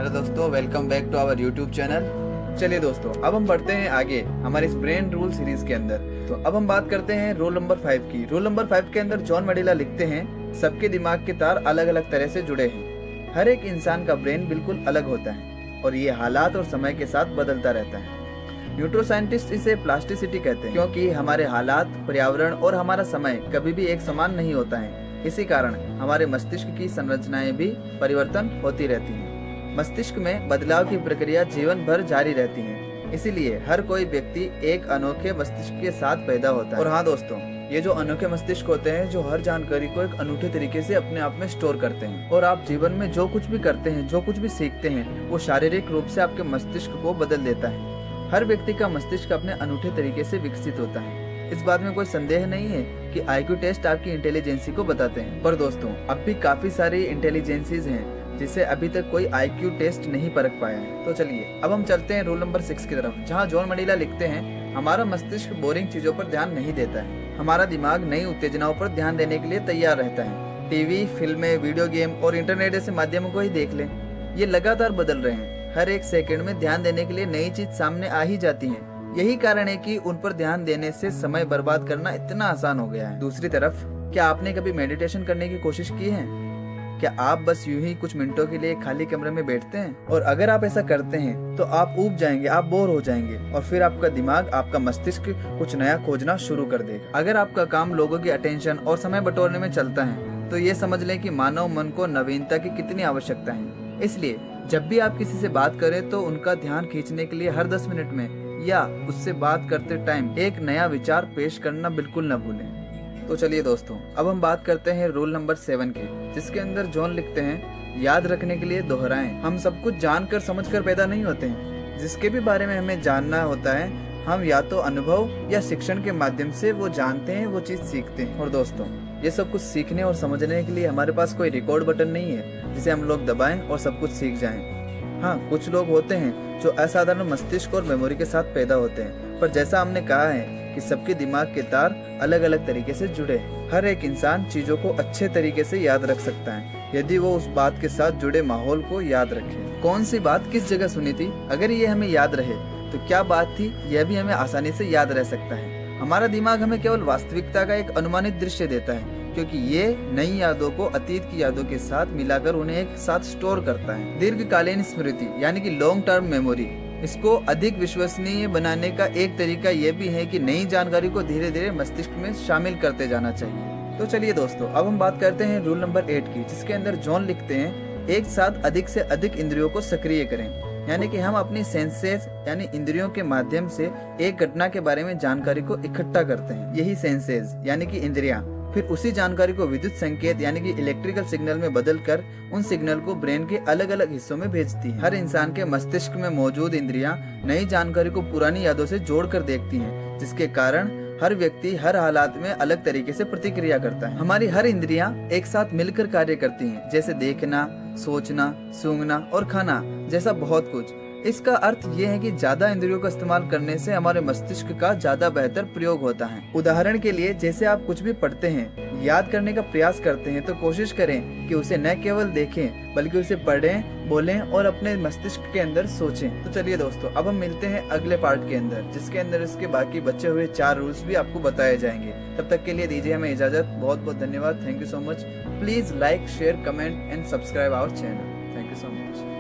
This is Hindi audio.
हेलो दोस्तों, welcome back to our YouTube channel. चलिए दोस्तों, अब हम बढ़ते हैं आगे हमारे इस ब्रेन रूल सीरीज के अंदर। तो अब हम बात करते हैं रोल नंबर 5 की। रोल नंबर 5 के अंदर जॉन मडिला लिखते हैं, सबके दिमाग के तार अलग अलग तरह से जुड़े हैं। हर एक इंसान का ब्रेन बिल्कुल अलग होता है और ये हालात और समय के साथ बदलता रहता है। न्यूट्रो साइंटिस्ट इसे प्लास्टिसिटी कहते हैं, क्योंकि हमारे हालात, पर्यावरण और हमारा समय कभी भी एक समान नहीं होता है। इसी कारण हमारे मस्तिष्क की संरचनाएं भी परिवर्तन होती रहती हैं। मस्तिष्क में बदलाव की प्रक्रिया जीवन भर जारी रहती है। इसीलिए हर कोई व्यक्ति एक अनोखे मस्तिष्क के साथ पैदा होता है। और हाँ दोस्तों, ये जो अनोखे मस्तिष्क होते हैं, जो हर जानकारी को एक अनूठे तरीके से अपने आप में स्टोर करते हैं। और आप जीवन में जो कुछ भी करते हैं, जो कुछ भी सीखते हैं, वो शारीरिक रूप से आपके मस्तिष्क को बदल देता है। हर व्यक्ति का मस्तिष्क अपने अनूठे तरीके से विकसित होता है। इस बात में कोई संदेह नहीं है कि आईक्यू टेस्ट आपकी इंटेलिजेंसी को बताते हैं। पर दोस्तों, अब भी काफी सारी इंटेलिजेंसीज हैं जिसे अभी तक कोई आईक्यू टेस्ट नहीं परख पाया है। तो चलिए अब हम चलते हैं रूल नंबर 6 की तरफ, जहां जॉन मडिला लिखते हैं, हमारा मस्तिष्क बोरिंग चीजों पर ध्यान नहीं देता है। हमारा दिमाग नई उत्तेजनाओं पर ध्यान देने के लिए तैयार रहता है। टीवी, फिल्में, वीडियो गेम और इंटरनेट जैसे माध्यमों को ही देख लें, ये लगातार बदल रहे हैं। हर एक सेकंड में ध्यान देने के लिए नई चीज सामने आ ही जाती है। यही कारण है कि उन पर ध्यान देने से समय बर्बाद करना इतना आसान हो गया है। दूसरी तरफ, क्या आपने कभी मेडिटेशन करने की कोशिश की है? क्या आप बस यूं ही कुछ मिनटों के लिए खाली कमरे में बैठते हैं? और अगर आप ऐसा करते हैं तो आप ऊब जाएंगे, आप बोर हो जाएंगे और फिर आपका दिमाग, आपका मस्तिष्क कुछ नया खोजना शुरू कर देगा। अगर आपका काम लोगों की अटेंशन और समय बटोरने में चलता है, तो ये समझ लें कि मानव मन को नवीनता की कितनी आवश्यकता है। इसलिए जब भी आप किसी से बात करें तो उनका ध्यान खींचने के लिए हर 10 मिनट में या उससे बात करते टाइम एक नया विचार पेश करना बिल्कुल न भूलें। तो चलिए दोस्तों, अब हम बात करते हैं रूल नंबर 7 की, जिसके अंदर जॉन लिखते हैं, याद रखने के लिए दोहराएं। हम सब कुछ जानकर समझकर पैदा नहीं होते हैं। जिसके भी बारे में हमें जानना होता है, हम या तो अनुभव या शिक्षण के माध्यम से वो जानते हैं, वो चीज सीखते हैं। और दोस्तों, ये सब कुछ सीखने और समझने के लिए हमारे पास कोई रिकॉर्ड बटन नहीं है जिसे हम लोग दबाएं और सब कुछ सीख जाएं। हाँ, कुछ लोग होते हैं जो असाधारण मस्तिष्क और मेमोरी के साथ पैदा होते हैं, पर जैसा हमने कहा है कि सबके दिमाग के तार अलग अलग तरीके से जुड़े हैं। हर एक इंसान चीजों को अच्छे तरीके से याद रख सकता है यदि वो उस बात के साथ जुड़े माहौल को याद रखे। कौन सी बात किस जगह सुनी थी, अगर ये हमें याद रहे तो क्या बात थी, यह भी हमें आसानी से याद रह सकता है। हमारा दिमाग हमें केवल वास्तविकता का एक अनुमानित दृश्य देता है, क्योंकि ये नई यादों को अतीत की यादों के साथ मिलाकर उन्हें एक साथ स्टोर करता है। दीर्घकालीन स्मृति यानी कि लॉन्ग टर्म मेमोरी, इसको अधिक विश्वसनीय बनाने का एक तरीका ये भी है कि नई जानकारी को धीरे धीरे मस्तिष्क में शामिल करते जाना चाहिए। तो चलिए दोस्तों, अब हम बात करते हैं रूल नंबर 8 की, जिसके अंदर जॉन लिखते हैं, एक साथ अधिक से अधिक इंद्रियों को सक्रिय करें। यानी कि हम अपनी सेंसेस यानी इंद्रियों के माध्यम से एक घटना के बारे में जानकारी को इकट्ठा करते हैं। यही सेंसेस यानी कि इंद्रियां फिर उसी जानकारी को विद्युत संकेत यानी कि इलेक्ट्रिकल सिग्नल में बदलकर उन सिग्नल को ब्रेन के अलग अलग हिस्सों में भेजती है। हर इंसान के मस्तिष्क में मौजूद इंद्रियां नई जानकारी को पुरानी यादों से जोड़कर देखती हैं, जिसके कारण हर व्यक्ति हर हालात में अलग तरीके से प्रतिक्रिया करता है। हमारी हर इंद्रियां एक साथ मिलकर कार्य करती हैं, जैसे देखना, सोचना, सूंघना और खाना जैसा बहुत कुछ। इसका अर्थ ये है कि ज्यादा इंद्रियों का इस्तेमाल करने से हमारे मस्तिष्क का ज्यादा बेहतर प्रयोग होता है। उदाहरण के लिए, जैसे आप कुछ भी पढ़ते हैं, याद करने का प्रयास करते हैं, तो कोशिश करें कि उसे न केवल देखें बल्कि उसे पढ़ें, बोलें और अपने मस्तिष्क के अंदर सोचें। तो चलिए दोस्तों, अब हम मिलते हैं अगले पार्ट के अंदर, जिसके अंदर इसके बाकी बचे हुए 4 रूल्स भी आपको बताए जाएंगे। तब तक के लिए दीजिए हमें इजाजत। बहुत बहुत धन्यवाद। Thank you so much. Please like, share, comment and subscribe our channel. Thank you so much.